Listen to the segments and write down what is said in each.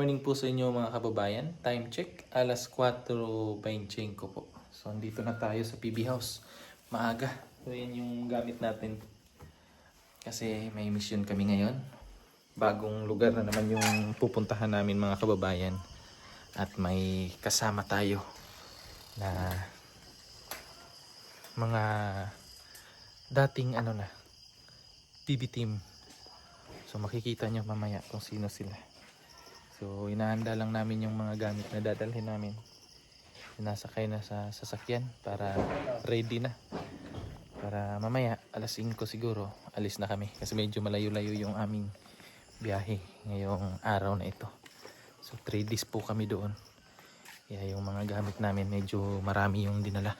morning po sa inyo mga kababayan. Time check, alas 4:25 po. So, andito na tayo sa PB House. Maaga. So, yan yung gamit natin. Kasi may mission kami ngayon. Bagong lugar na naman yung pupuntahan namin mga kababayan. At may kasama tayo na mga dating PB team. So, makikita nyo mamaya kung sino sila. So, inahanda lang namin yung mga gamit na dadalhin namin. Sinasakay na sa sasakyan para ready na. Para mamaya, alas 5 siguro, alis na kami. Kasi medyo malayo-layo yung aming biyahe ngayong araw na ito. So, 3 days po kami doon. Kaya yung mga gamit namin, medyo marami yung dinala.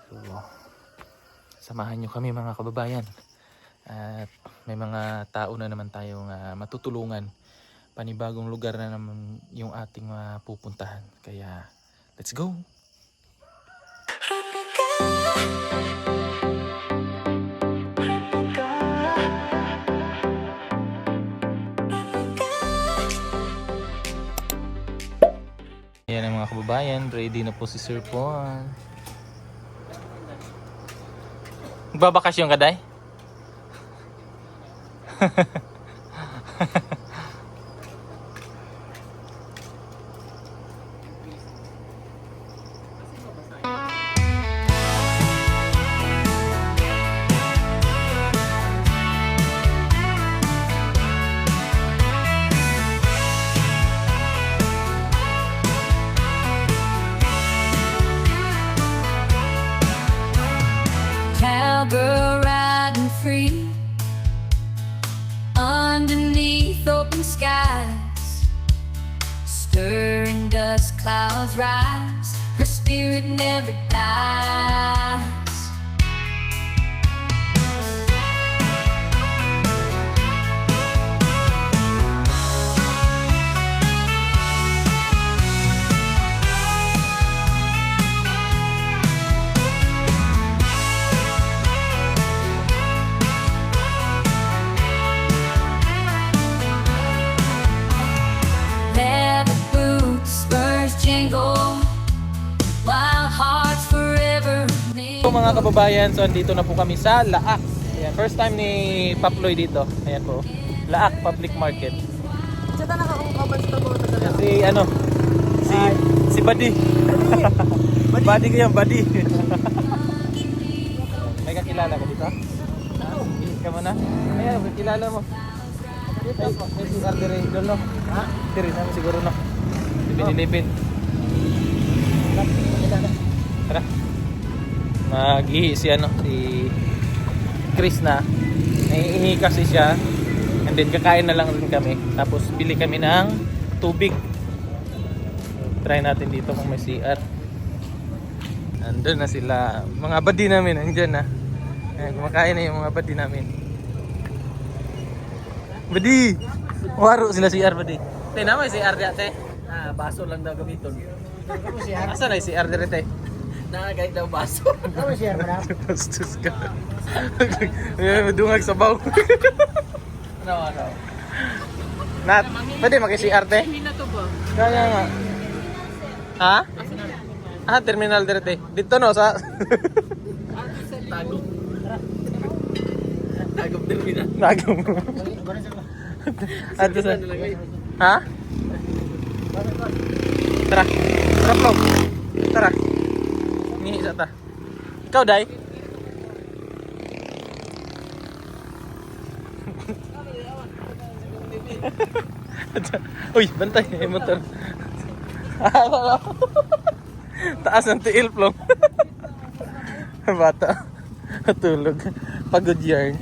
So, samahan nyo kami mga kababayan. At may mga tao na naman tayong matutulungan. Panibagong lugar na naman yung ating pupuntahan. Kaya, let's go! Ayan ang mga kababayan, ready na po si Sir Juan. Magbabakasyon ka, Day? Cowgirl riding free underneath open skies, stirring dust clouds rise, her spirit never dies. Leather boots, spurs jingle, wild hearts forever live. So mga kababayan, so andito na po kami sa Laak. Ayan, first time ni Paploy dito. Ayan po, Laak Public Market. Sata nakakukabas na po Ayan, si Buddy. Buddy ko yan, Buddy. May kakilala ka dito? Ilis ka mo na? Ayan, kakilala mo. May si Ardere doon, no? Ha? Ardere namin siguro, no? Si Binilipin. Tara. Mag-ihi si Chris na. Naiihi kasi siya. And then kakain na lang din kami. Tapos bili kami ng tubig. Try natin dito kung may CR. Andun na sila. Mga buddy namin, andyan na. Ayan, kumakain na yung mga buddy namin. Buddy! Waro sila CR, buddy. Te, naman CR diya, te. baso lang daw gamiton. Asa na yung CR dire, te? Nakagait daw baso. Ano siya, madam? Bastos ka. Madungag sa baw. Ano? Nat, pwede maki-CR, te? Hindi na to ba? Kaya nga. Ha? Terminal dire, te. Dito, no, sa... Tagong. Tagong terminal. Nagam. Ato sa... Ha? Tara. Tara, Flo. Tara. Ngihi sa ta. Ikaw, Day? Uy, bantay. May motor. Taas ng tiil, Flo. Bata. Tulog. Pagod yarn.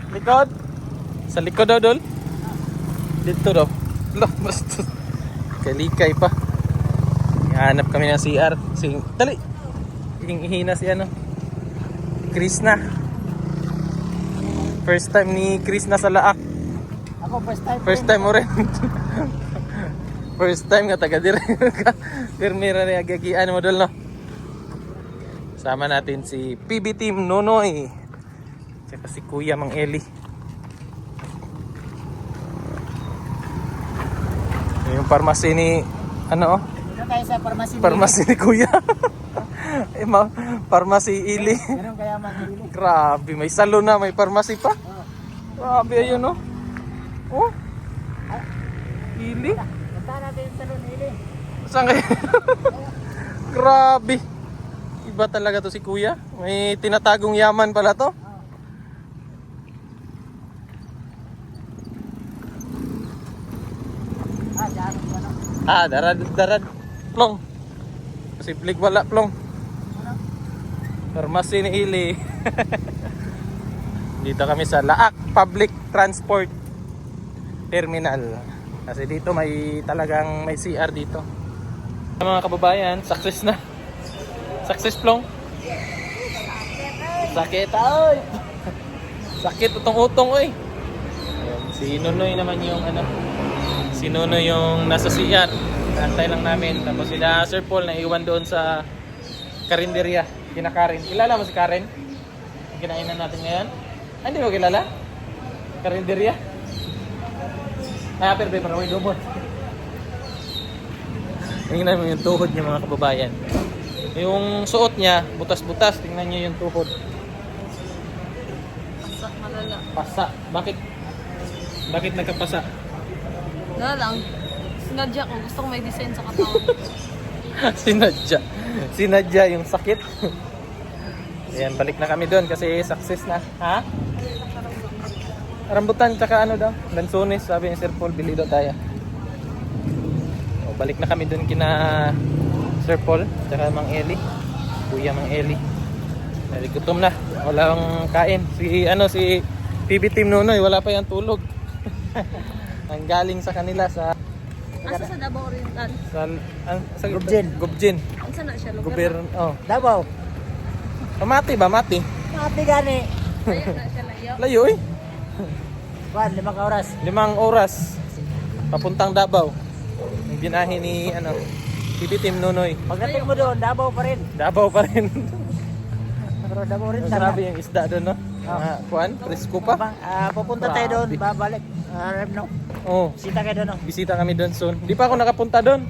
Likod. Sa likod daw, Dol. Dito daw. Lah, bastos. Kalikay pa. Hanap kami ng CR. Dali. Hihina si Chris na. First time ni Chris na sa Laak. Ako First time mo rin. First time nga taga dire ka. Permira na agagian mo, Dol, no? Sama natin si PB Team Nonoy. Tsaka si Kuya Mang Eli. Yung pharmacy ni, ano oh? Dito tayo sa pharmacy. Pharmacy ni Kuya. Pharmacy Ili. Meron kaya manili. Grabe, may salon na, may pharmacy pa. Grabe, ayun oh. Oh. Ili. Punta natin sa salon nili. Saan kayo? Grabe. Iba talaga to si Kuya. May tinatagong yaman pala to. Diyan ano. Darad. Plong. Posibleng wala, Plong. Pharmacy ni Ili. Dito kami sa Laak Public Transport Terminal. Kasi dito may talagang may CR dito. Mga kababayan, success na. Success, Plong. Sakit, ay. Sakit utong-utong, oy. Ayan, si Nunoy naman yung ano. Si Nunoy yung nasa CR. Antay lang namin. Tapos sila Sir Paul na iwan doon sa karinderya. Kina Karen. Kilala mo si Karen? Yung kinainan natin ngayon? Ah, hindi mo kilala? Karinderya? Ah, pero parang may lumot. Tingnan mo yung tuhod niya, mga kababayan. Yung suot niya, butas-butas. Tingnan niyo yung tuhod. Pasak malala. Pasa. Bakit? Bakit nagkapasa? Wala lang. Sinadya ko. Gusto ko may design sa katawan. Sinadya. Sinadya yung sakit. Ayan, balik na kami doon kasi success na. Ha? Rambutan tsaka ano daw? Lansones, sabi ni Sir Paul, bili daw tayo. O, balik na kami doon kina Sir Paul tsaka Mang Eli. Kuya Mang Eli. Dahil gutom na. Walang kain. Si PB Team Nunoy, wala pa yung tulog. Ang galing sa kanila sa Asa sa Davao Oriental? sa Gubjin. Gubjin. Asa na siya? Lugar Gobyerno. Oh. Davao. Mati ba? Mati? Mati gani. na. Layo na siya, layo. Layo eh. Kuan 5 oras. 5 oras. Papuntang Davao. Yung binahe ni PB Team Nunoy. Pagdating mo doon, Davao pa rin. Davao pa rin. Pero Davao rin. Grabe yung isda doon, no? Kuan, presko pa. Pupunta tayo doon, babalik. No? Oh, Sita kayo doon. bisita kami doon soon. Di pa ako nakapunta doon.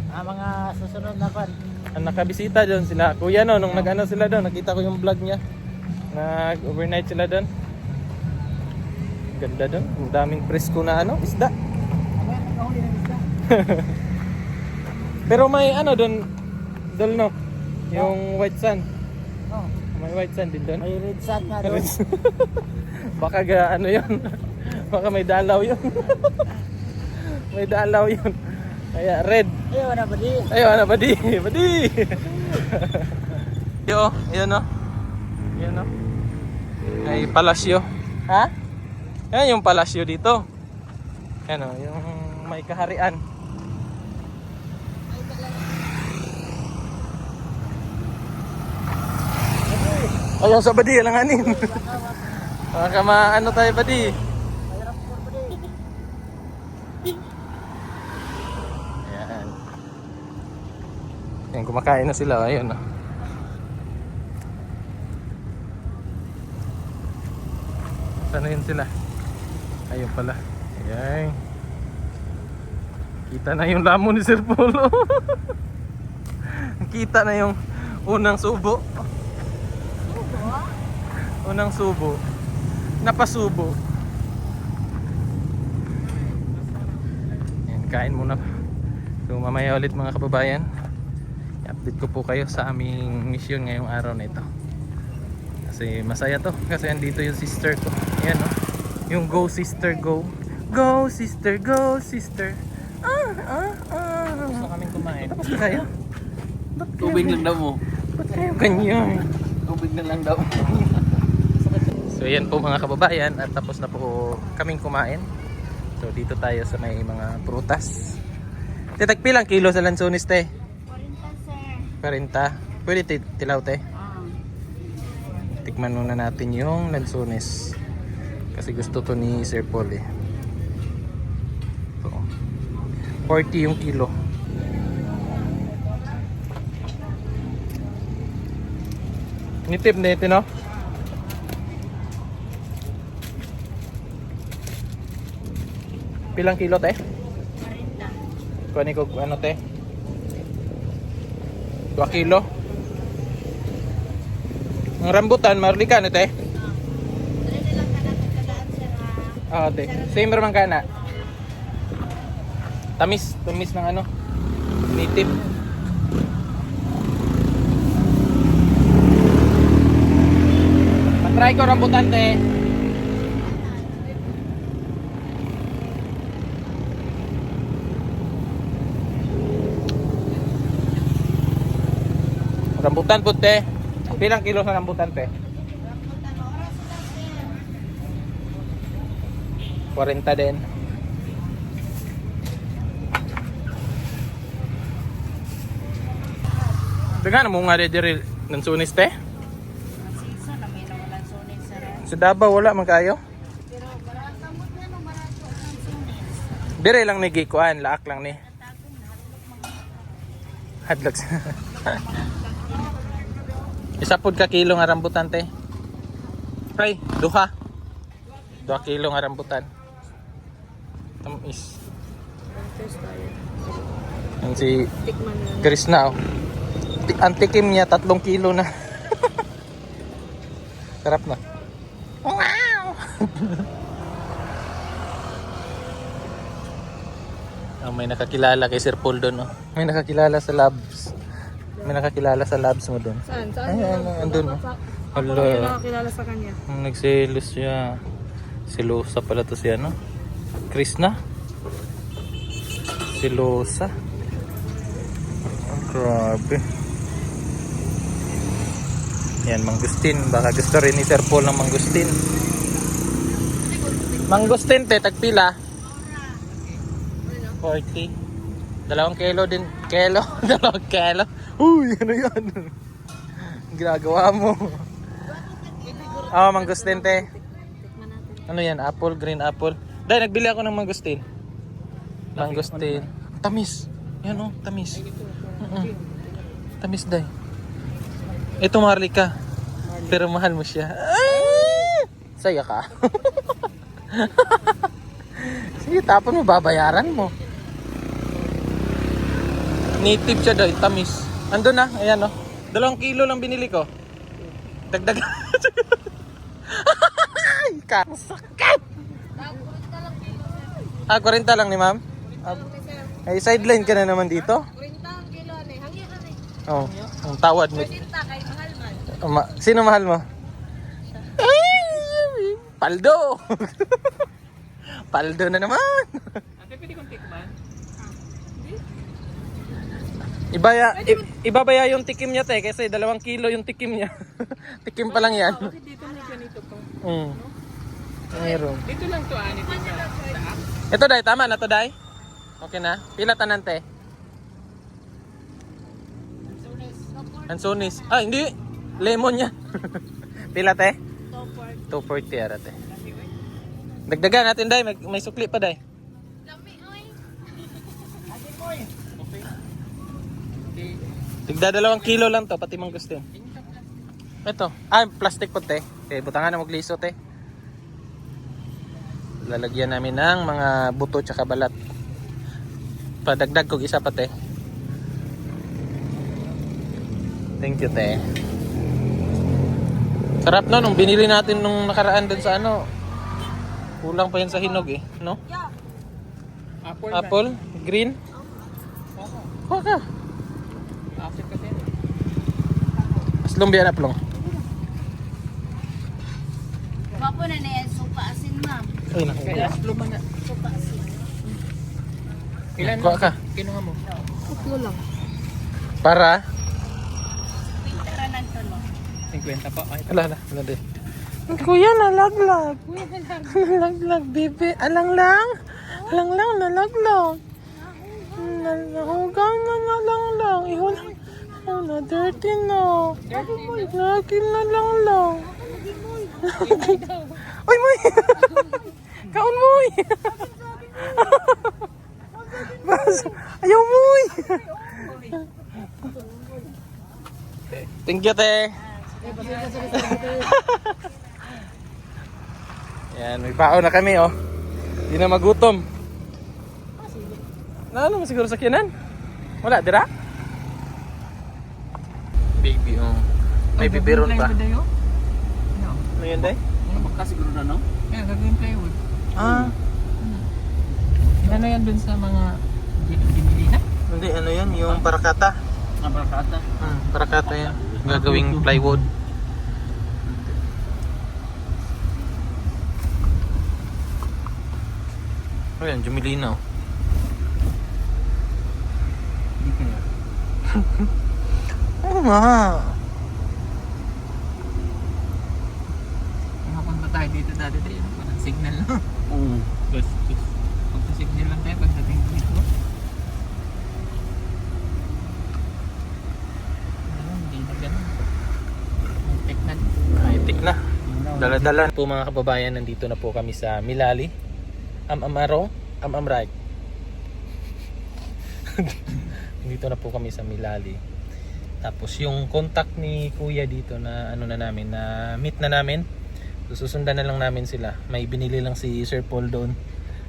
Mga susunod na kuan. Ang nakabisita doon sila. Kuya no, nung nag-ano sila doon, nakita ko yung vlog niya. Nag-overnight sila doon. Ganda doon. Ang daming presko na isda. Pero may doon, no? Yung white sand. Oh, May white sand din doon. may red sand na doon. Baka yun. Baka may dalaw yun. May dalaw yun. Kaya red. Ayaw na ba di? Ayaw na, badi. Badi. Yo, yun o. Yun o. May palasyo. Ha? Yan yung palasyo dito. Yan o, yung may kaharian. Ayaw sa badi, alanganin. Baka maano tayo badi. Ayan. Ayan, kumakain na sila. Ayun. Saan na yun sila? Ayun pala. Ayan. Kita na yung lamon ni Sir Polo. Kita na yung unang subo. Unang subo. Napasubo. Ayan, kain muna. So mamaya ulit mga kababayan, i-update ko po kayo sa aming mission ngayong araw na ito. Kasi masaya to. Kasi andito yung sister ko. Ayan o. Yung go sister go. Go sister, go sister. Gusto kaming kumain. Tapos na kayo? Tubig lang daw mo. Ba't kayo ganyan? Tubig na lang daw. So yan po mga kababayan, at tapos na po kaming kumain. So dito tayo sa may mga prutas. Titagpilang kilo sa lansones te? 40 sir. 40? Pwede tilaw te? Tikman muna natin yung lansones. Kasi gusto to ni Sir Paul eh. So, 40 yung kilo. Nitip na ito no? Pilang kilo te? Kuha ko ano te? 2 kilo. Ang rambutan, marli ka ano te? Oo te. Same raman ka na. Tamis ng ano? Native. Try ko rambutan te. Rambutan po te. Pilang kilo sa rambutan te? 40 din. Dagan mo nga diri ng sunis te? Sa Davao wala man kayo? Dire lang ni gikuan, laak lang ni. Hadlok. Isa pud ka kilo nga rambutan te. Ay, 2 kilo nga rambutan. Tamis. Ang si Chris na oh. Ang tikim niya 3 kilo na. Sarap na. Wow! Oh, may nakakilala kay Sir Paul doon, no? May nakakilala sa labs. May nakakilala sa labs mo doon. Saan? Saan? Ay, andun, no? Ako Hala. lang nakakilala sa kanya. Nagselos siya. Silosa pala to siya, no? Chris na? Silosa. Oh, grabe. Yan, mangustin. Baka gusto rin ni Sir Paul ng mangustin. Mangustin, te, tagpila. 40. 2 kilo din. Kilo? 2 kilo? Uy, ano yan? Ginagawa mo. Mangustin, te. Ano yan? Apple, green apple. Dahil, nagbili ako ng mangustin. Mangustin. Tamis. Yan oh, tamis. Tamis, day. Ito Marlika. Pero mahal mo siya. Ay! Saya ka. Sige, tapon mo, babayaran mo. Native siya daw, tamis. Ando na, ayan o. 2 kilo lang binili ko. Dagdag. Ay, sakit! 40 lang ni ma'am? Ay, sideline ka na naman dito? 40 ang kilo ni. Hangya ka ni. Oh, ang tawad mo. 40 kay mahal man. Sino mahal mo? Ay, Paldo! Paldo na naman! Ate, pwede kong tikman? Ibabaya yung tikim niya te kasi 2 kilo yung tikim niya. Tikim pa lang yan. Bakit dito may ganito pa? Mayroon. Dito lang to, dito sa taas. Ito day, tama na to day? Okay na? Pila tanan te? Ansonis. Ah, hindi. Lemon yan. Pila te? 240 ara te. Dagdagan natin day, may sukli pa day. Tigda 2 kilo lang to, pati mangustin. Ito. Plastic po te. Okay, butangan na magliso te. Lalagyan namin ng mga buto tsaka balat. Padagdag ko isa pa te. Thank you te. Sarap no, nung binili natin nung nakaraan dun sa ano. Kulang pa yan sa hinog eh, no? Apple? Green? Kuha ka. After kasi. Aslong biyan aplong. Wapo na na yan, supa asin ma'am. Ay, naku. Kaya luman na. Supa asin. Ilan Kuha ka. kinuha mo? Kutlo lang. Para? Pintara ng tulo. 50 pa. Ay, Ala, din. Kuya, nalaglag. Nalaglag, baby. Alang lang, nalaglag. Nahugang na lang. Ihon. Oh, na dirty na. Lagi na lang. Uy, Moy! Kaon, Moy! Ayaw, Moy! Thank you, te. Yan, may baon na kami, oh. Hindi na magutom. Ano mo siguro sakyanan? Wala, dira? Baby, oh. May biberon pa. Ano yun, day? Ano ba kasi siguro na, no? Yeah, gagawin plywood. Ah, Ano yan dun sa mga ginili na? hindi, ano yan? Yung parakata. Nabarakata. Parakata yan. Gagawing plywood. Ayan, jumilinaw. Hindi kaya. Oo nga. Nakapunta tayo dito dati tayo. Parang signal na. Oo. Bastos. Magpa-signal lang tayo pagdating dito. Ano, hindi na ganun. Tek na. High-tech na. Dala-dala po mga kababayan, nandito na po kami sa Milali. Amaro, right. Dito na po kami sa Milali. Tapos yung contact ni Kuya dito na ano na namin, na meet na namin. Susundan na lang namin sila. May binili lang si Sir Paul doon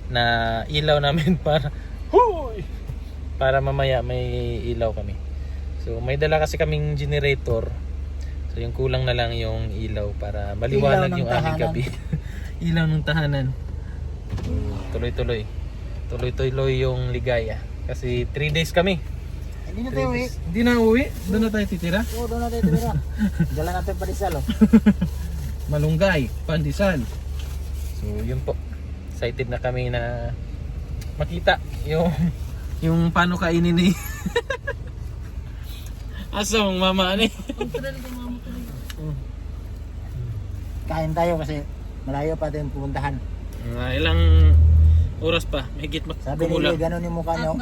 na ilaw namin para mamaya may ilaw kami. So may dala kasi kaming generator. So yung kulang na lang yung ilaw para maliwanag yung aming gabi. Ilaw ng tahanan. Tuloy-tuloy. Tuloy-tuloy yung ligaya. Kasi 3 days kami. Hindi na tayo uwi. Hindi na uwi. Doon na tayo titira. Oo, doon na tayo tumira. Dala natin pa Rizal, oh. Malunggay, pandesal. So yun po. Excited na kami na makita yung paano kainin ni Asong mama ni. Kain tayo kasi malayo pa tayong pupuntahan. Ilang oras pa, mahigit Sabi kumula. nila, ganun yung mukha nyo.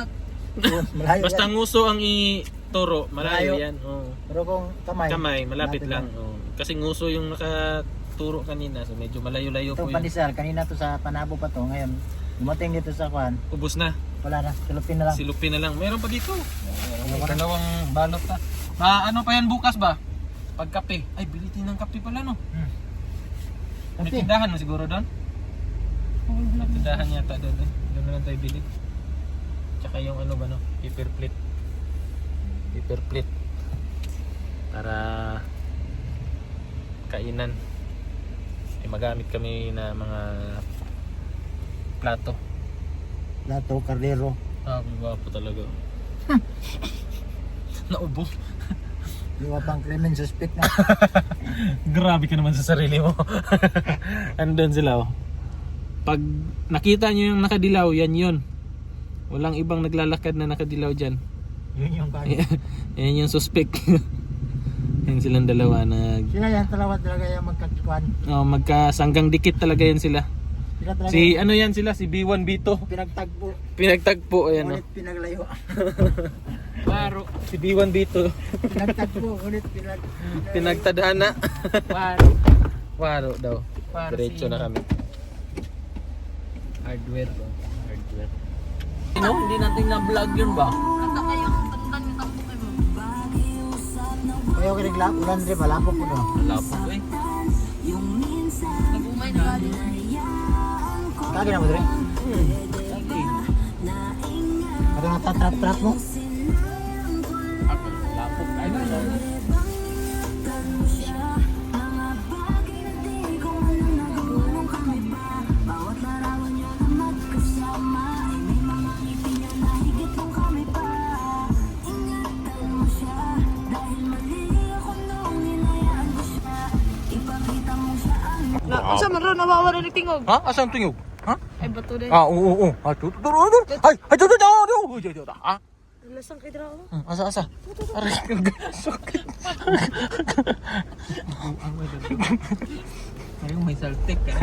Malayo Basta yan. nguso ang ituro, malayo Malayo. yan. Oh. Pero kung kamay, Kamay, malapit lang. lang. Oh. Kasi nguso yung nakaturo kanina, so medyo malayo-layo po Itong yun. pandesal, kanina to sa Panabo pa to. Ngayon, dumating dito sa Kwan. Ubus na, Wala na, silupin na lang. silupin na lang. Meron pa dito. Ano ba? Dalawang balot pa. Ano pa yan bukas ba? Pagkape. Ay, bilitin ng kape pala no. May Kape? tindahan mo siguro doon? May tindahan yata doon eh. Doon na lang tayo bili. Tsaka yung ano ba no? Paper plate. Paper plate. Para kainan. Ay magamit kami na mga plato. Lato, kardero. Gwapo talaga. Naubo. Di ba pang krimen suspect na? Grabe ka naman sa sarili mo. Andun sila oh. Pag nakita nyo yung nakadilaw, yan yun. Walang ibang naglalakad na nakadilaw dyan. Yun yung kanya. Yan yung suspect. Yan silang dalawa na Sila yan talaga yung magkakwan. magkasanggang dikit talaga yan sila. Sila talaga Si ano yan sila, si B1 B2. pinagtagpo. Pinagtagpo ayan oh. Ulit pinaglayo. Paro. Si B1 B2. Pinagtagpo, ulit Pinagtadhana. Paro. Waro daw. Para Diretso si- na kami. Hardware. Hardware. Hindi natin na-vlog yun ba? Kanta kayong tandang yung tampo kayo. Ayaw kinigla, ulan rin, malapok po no. Wala po eh. Nag-umay na gali. Kagi na mo rin. Ano nga tatrap-trap mo? Wala po. Ay, wala. Asa man ro nawawala ni tingog. Ha? Asan tuyog? Ha? Ay bato din. Oo. Ay, Lasang kay Drao. asa. Aray, sakit. Ayun, may saltik ka.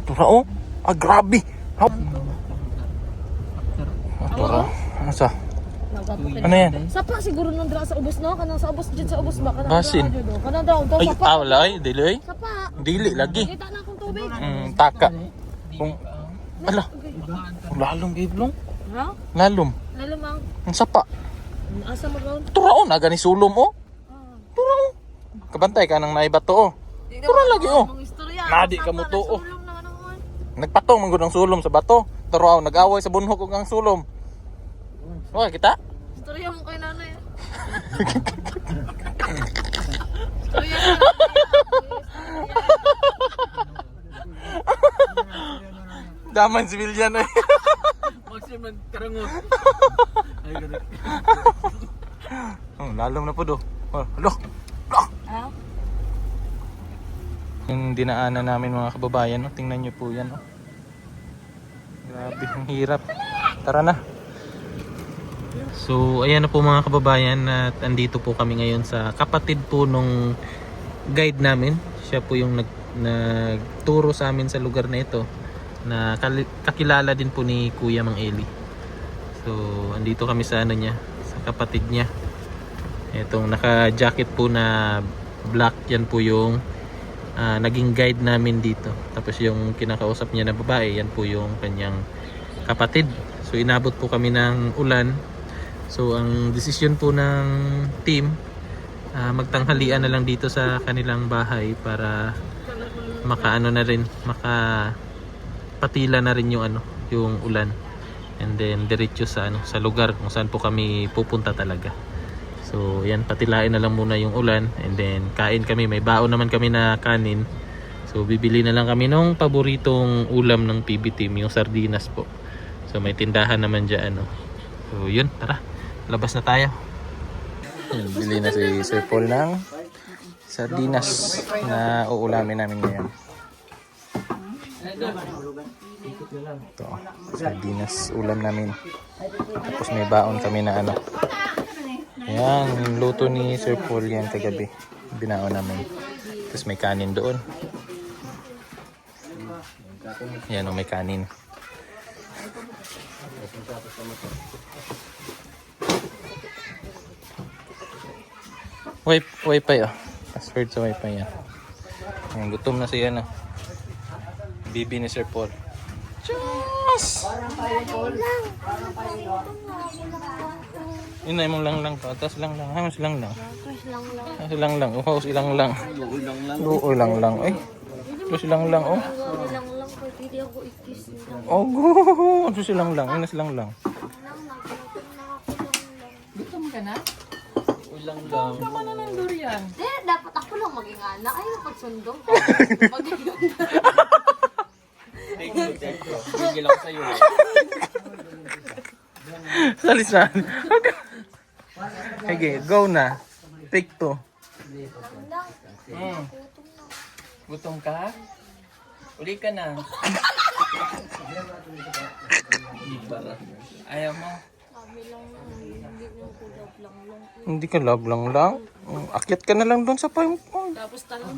Turao. Grabe. Turao. Asa? Ano yan? Sapa siguro nang dra sa ubos no? Kanang sa ubos dyan sa ubos ba? Kanang Basin. dra, do. Kanang dra daw Ay, sapa. wala ay. Dili ay. Sapa. Dili lagi. Kita na akong tubig. Taka. Kung, ala. Lalong iblong. Ha? Lalom. Lalamang. Ang sapa. Asa magawon? Turao na gani sulom oh. Turao. Kabantay ka nang naibato oh. Tura lagi oh. Mga istorya. Nadi ka mo Sapa, to, oh. nasulong na naman. Nagpatong man gud ang sulom sa bato. Taro nag-away sa bunhok ug ang sulom. Wa kita? Storya mo kay nanay. Storya mo. Daman sibilyan eh. Maximum karangot. Ay, ganun. Oh, lalom na po do. Oh, lo. Ah? Yung dinaanan namin mga kababayan, no? Tingnan nyo po yan. No? Grabe, ang hirap. Tara na. So, ayan na po mga kababayan at andito po kami ngayon sa kapatid po nung guide namin. Siya po yung nagturo sa amin sa lugar na ito na kakilala din po ni Kuya Mang Eli. So, andito kami sa ano niya, sa kapatid niya. Itong naka-jacket po na black, yan po yung naging guide namin dito. Tapos yung kinakausap niya na babae, yan po yung kanyang kapatid. So inabot po kami ng ulan. So ang desisyon po ng team, magtanghalian na lang dito sa kanilang bahay para makaano na rin, makapatila na rin yung ano, yung ulan. And then diretso sa ano, sa lugar kung saan po kami pupunta talaga. So yan, patilain na lang muna yung ulan and then kain kami, may baon naman kami na kanin. So bibili na lang kami ng paboritong ulam ng PB Team, yung sardinas po. So may tindahan naman dyan ano. So yun, tara, labas na tayo. Bili na si Sir Paul ng sardinas na uulamin namin ngayon. Ito, sardinas ulam namin. Tapos may baon kami na ano. Yan, luto ni Sir Paul yan kagabi. Binaon namin. Tapos may kanin doon. Yan o, may kanin. Wi-Fi oh. Password sa Wi-Fi yan. Yan, gutom na siya na. Bibi ni Sir Paul. Diyos! Yun na, imong lang pa. Tapos lang. Hamas lang. Hamas lang. Uhaws ilang lang. Luoy lang. Ay. Tapos ilang lang. Oh. Oh, go. Tapos ilang lang. Inas lang. Gutom ka na? Ulang lang. Tama na ng durian. Dapat ako lang maging anak. Ay, napagsundong. Bigil ako sa'yo. Salisan. Okay, go na. Take 2. Gutom ka? Uli ka na. Ayaw mo? Hindi ka love lang. Akyat ka na lang doon sa payong. Tapos talong.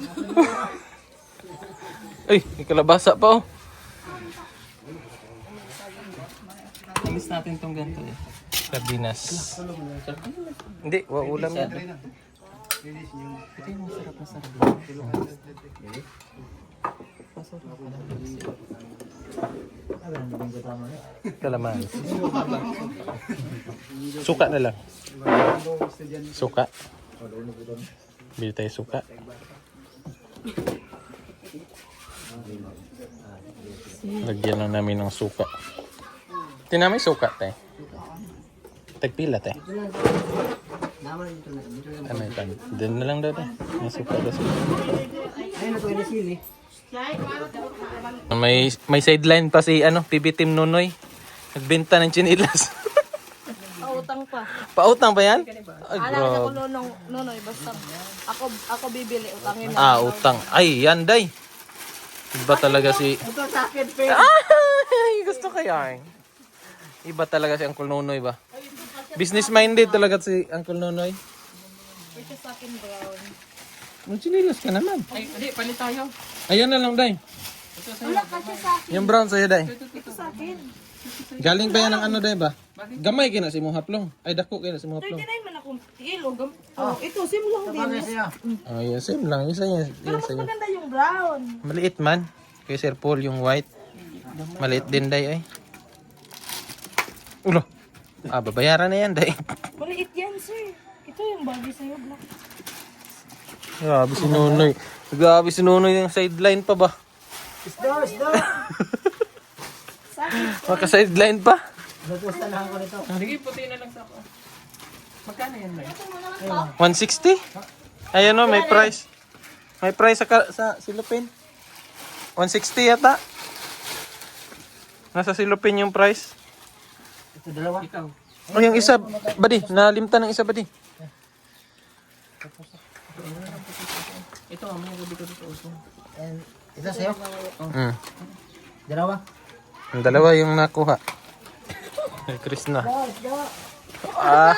Ay, may kalabasa pa oh. Alis natin tong ganito eh. Sardinas. Hindi, ulam yan. Ito yung masarap na sardinas. Kalaman. Suka na lang. Suka. Bili tayo suka. Lagyan lang namin ng suka. Tinamay suka tayo. Tagpila tayo. May pan. Diyan na lang daw tayo. May suka daw. May sideline pa si PB Team Nunoy. Nagbenta ng chinilas. Pautang pa. Pautang pa yan? Ay, Alam ko bro. Nonoy, basta ako bibili, utangin na. Utang. Ay, yan day. Iba talaga si... Ay, gusto kaya eh. Iba talaga si Uncle Nonoy ba? Business minded talaga si Uncle Nonoy. Ito sa akin brown. Magchinilas ka naman. Ay, hindi, palit tayo. Ayan na lang, day. Wala kasi sa akin. Yung brown sa'yo, day. Ito sa akin. Galing pa yan ng ano, day ba? Gamay kina si mong haplong. Ay, dako kina si mong haplong. 39 man akong kilo. Ito, sim lang din. Oh, yes, same lang. Isa yan. Pero mas maganda yung brown. Maliit man. Kay Sir Paul, yung white. Maliit din, day, ay. Ulo. Babayaran na yan, day. Maliit yan, sir. Ito yung bagay sa'yo, black. Grabe si Nonoy. Grabe si Nonoy yung sideline pa ba? Isda! Maka-sideline pa. Gusto lang ako nito. Sige, puti na lang sa ako. Magkano yan, Lai? 160? Ayan o, may price. May price sa silupin. 160 yata. Nasa silupin yung price. Ito dalawa. Ikaw. O yung isa, badi. Nalimta ng isa, badi. Ito, may gabi ko dito uso. And ito sa'yo. Mm. Dalawa. Ang dalawa yung nakuha. Ay, Chris na. Ah,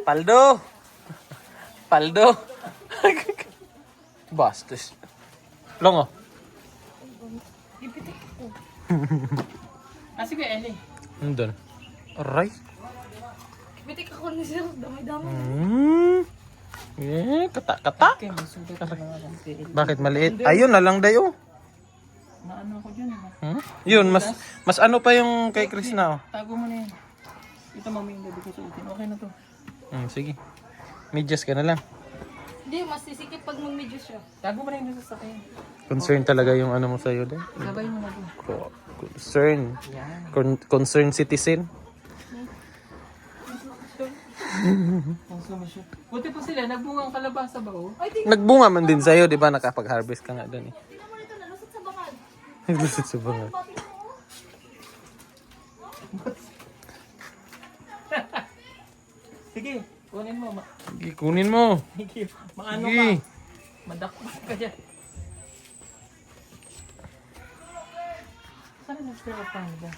Paldo! Paldo! Bastos. Longo. Ah, sige, Ellie. Nandun. Aray. Bitik ako ni sir. Damay-damay. Kata-kata. Okay, may sugat na lang ako. Bakit maliit? Ayun na lang dayo. Maano ako dyan, Yun, mas ano pa yung kay Chris na. Oh. Tago mo na yan. Ito, mami, yung gabi ko suotin. Okay na to. Sige. Medyas ka na lang. Hindi, mas sisikip pag mag-medyo siya. Tago mo na yung nasa sasakyan. Concern talaga yung ano mo sa'yo din. Sabay mo na to. Concern. Concerned citizen. Consumption. Buti po sila, nagbungang kalabasa ba oh? Nagbunga man din sa'yo, di ba? Nakapag-harvest ka nga doon eh. Tingnan mo nito, nalusot sa bakal. Naglusot sa bunga. Sige, kunin mo. Sige, kunin mo. Sige, maano Sige. ka? Madakmak ka dyan. Saan na spray of panda?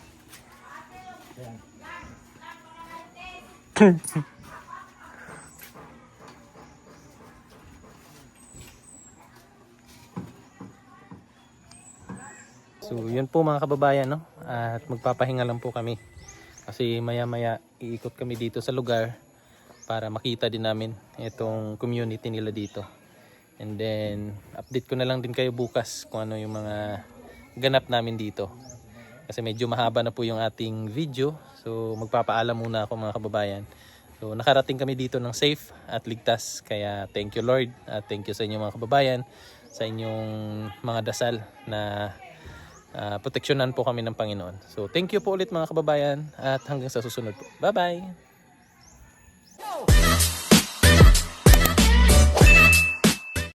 So, yun po mga kababayan, no? At magpapahinga lang po kami. Kasi maya-maya iikot kami dito sa lugar para makita din namin itong community nila dito. And then, update ko na lang din kayo bukas kung ano yung mga ganap namin dito. Kasi medyo mahaba na po yung ating video. So, magpapaalam muna ako mga kababayan. So, nakarating kami dito ng safe at ligtas. Kaya, thank you Lord. At thank you sa inyo mga kababayan. Sa inyong mga dasal na proteksyonan po kami ng Panginoon. So, thank you po ulit mga kababayan. At hanggang sa susunod po. Bye-bye!